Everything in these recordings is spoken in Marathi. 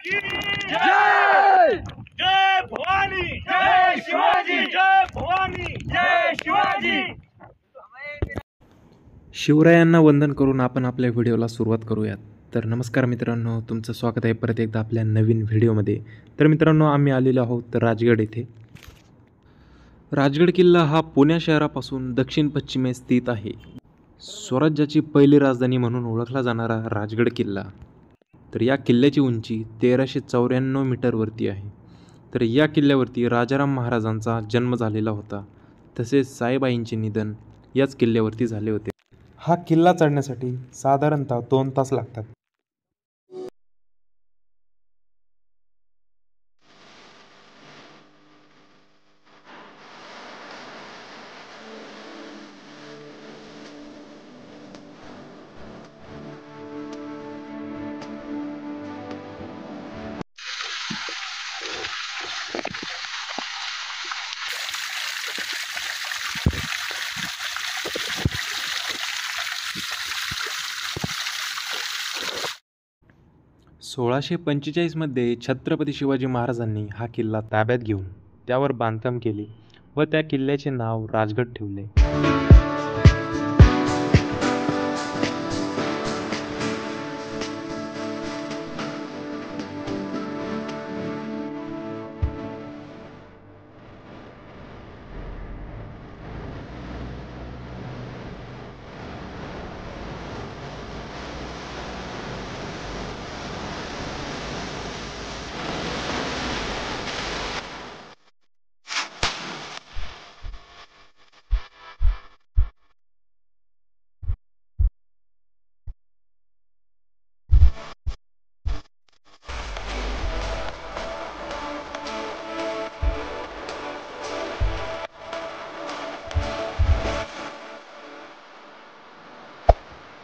की जय। जय भवानी, जय शिवाजी, जय भवानी, जय शिवाजी। शिवरायांना वंदन करून आपण आपल्या व्हिडिओला सुरुवात करूयात। तर नमस्कार मित्रांनो, तुमचं स्वागत आहे परत एकदा आपल्या नवीन व्हिडिओमध्ये। तर मित्रांनो, आम्ही आलेलो आहोत राजगड येथे। राजगड किल्ला हा पुणे शहरापासून दक्षिण पश्चिमेस स्थित आहे। स्वराज्याची पहिली राजधानी म्हणून ओळखला जाणारा राजगड किल्ला। तर या किल्ल्याची उंची 1394 मीटरवरती आहे। तर या किल्ल्यावरती राजाराम महाराजांचा जन्म झालेला होता, तसेच साईबाईंचे निधन याच किल्ल्यावरती झाले होते। हा किल्ला चढण्यासाठी साधारणतः 2 तास लागतात। सोळाशे 45 मध्ये छत्रपती शिवाजी महाराजांनी हा किल्ला ताब्यात घेऊन त्यावर बांधकाम केले व त्या किल्ल्याचे नाव राजगड ठेवले।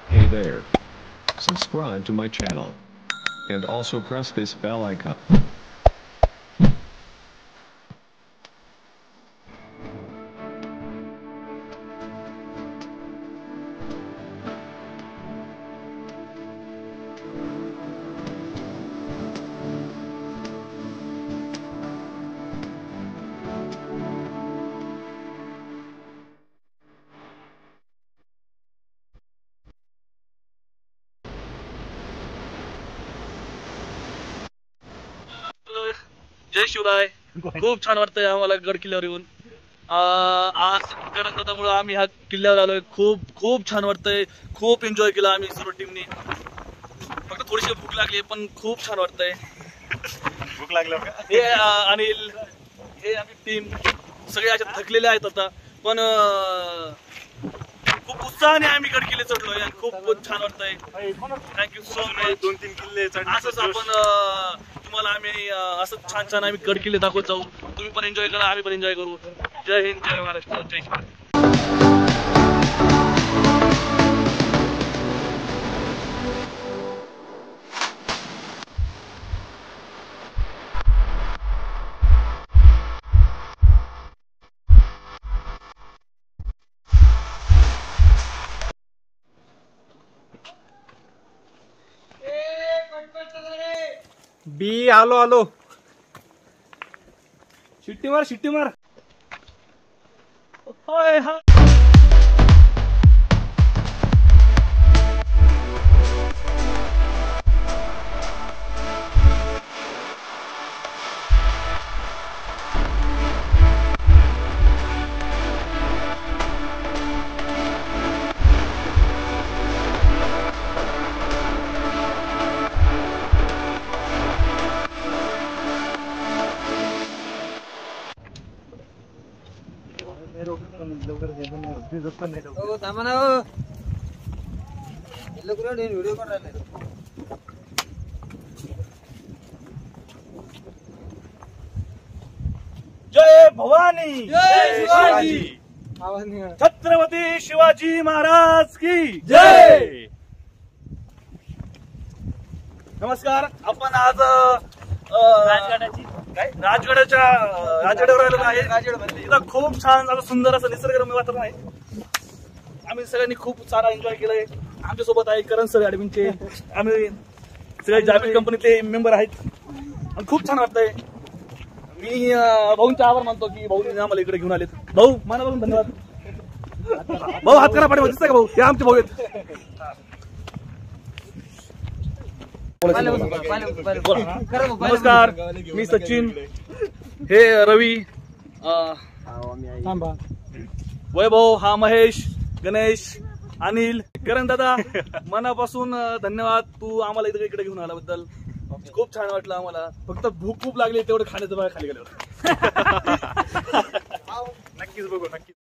Hey there. Subscribe to my channel. And also press this bell icon. जय शिवराय। खूप छान वाटतंय आम्हाला गड किल्ल्यावर येऊन। आज त्यामुळे आम्ही ह्या किल्ल्यावर आलोय। खूप छान वाटतंय। खूप एन्जॉय केला आम्ही सर्व टीमनी। फक्त थोडीशी भूक लागली पण खूप छान वाटतंय। भूक लागलं हे अनिल हे आम्ही टीम सगळे अशा थकलेले आहेत आता, पण खूप उत्साहाने आम्ही गड किल्ले चढलोय आणि खूप छान वाटतंय। Thank you so much. 2-3 किल्ले असंच आपण तुम्हाला आम्ही असं छान आम्ही गड किल्ले दाखवत जाऊ। तुम्ही पण एन्जॉय करा, आम्ही पण एन्जॉय करू। जय हिंद, जय महाराष्ट्र, जय शिवराय। बी आलो। शिट्टी मार। होय हा जय भवानी, जय शिवाजी, छत्रपती शिवाजी महाराज की जय। नमस्कार। आपण आज राजगडावर आलेलो आहे। इथं खूप छान असं सुंदर असं निसर्गरम्य वातावरण आहे। आम्ही सगळ्यांनी खूप सारा एन्जॉय केलाय। आमच्या सोबत आहे करण सर ऍडमिनचे, आम्ही सगळे जावेद कंपनीतले मेंबर आहेत आणि खूप छान वाटतंय. मी भाऊंचा आभार मानतो की भाऊंनी आम्हाला इकडे घेऊन आलेत. भाऊ मनापासून धन्यवाद. भाऊ हात करा पाठीमागे, दिसतंय का भाऊ? हे आमचे भाऊ आहेत. नमस्कार, मी सचिन, हे रवी, वैभव, हा महेश, गणेश, अनिल, करण दादा, मनापासून धन्यवाद. तू आम्हाला इकडे घेऊन आल्याबद्दल खूप छान वाटलं आम्हाला. फक्त भूक खूप लागली तेवढं खाण्याचं बघा खाली गेल्यावर. नक्कीच बघू, नक्कीच.